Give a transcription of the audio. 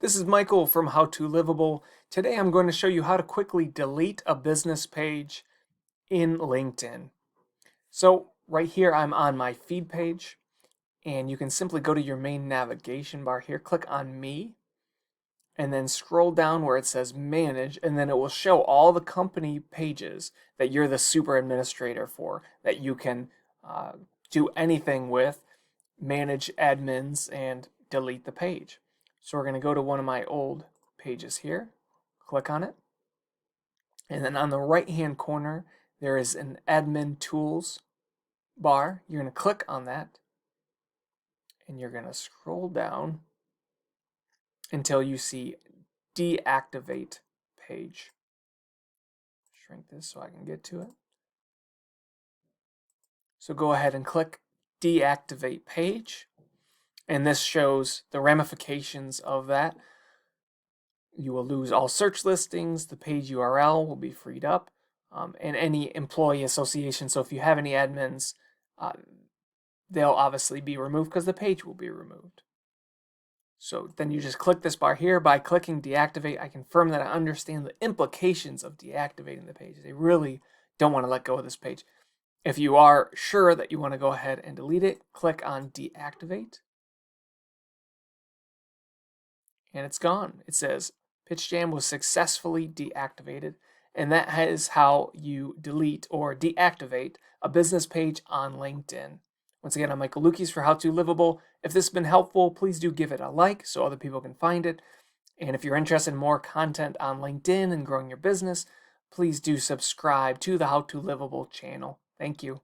This is Michael from How to Livable. Today I'm going to show you how to quickly delete a business page in LinkedIn. So right here I'm on my feed page, and you can simply go to your main navigation bar here, click on Me, and then scroll down where it says Manage, and then it will show all the company pages that you're the super administrator for, that you can do anything with, manage admins, and delete the page. So we're going to go to one of my old pages here, click on it, and then on the right hand corner there is an admin tools bar. You're going to click on that, and you're going to scroll down until you see deactivate page. Shrink this so I can get to it. So go ahead and click deactivate page, and this shows the ramifications of that. You will lose all search listings, the page URL will be freed up, and any employee association. So if you have any admins, they'll obviously be removed because the page will be removed. So then you just click this bar here. By clicking deactivate, I confirm that I understand the implications of deactivating the page. They really don't want to let go of this page. If you are sure that you want to go ahead and delete it, click on deactivate, and it's gone. It says PitchJam was successfully deactivated, and that is how you delete or deactivate a business page on LinkedIn. Once again, I'm Michael Lukes for How to Livable. If this has been helpful, please do give it a like so other people can find it. And if you're interested in more content on LinkedIn and growing your business, please do subscribe to the How to Livable channel. Thank you.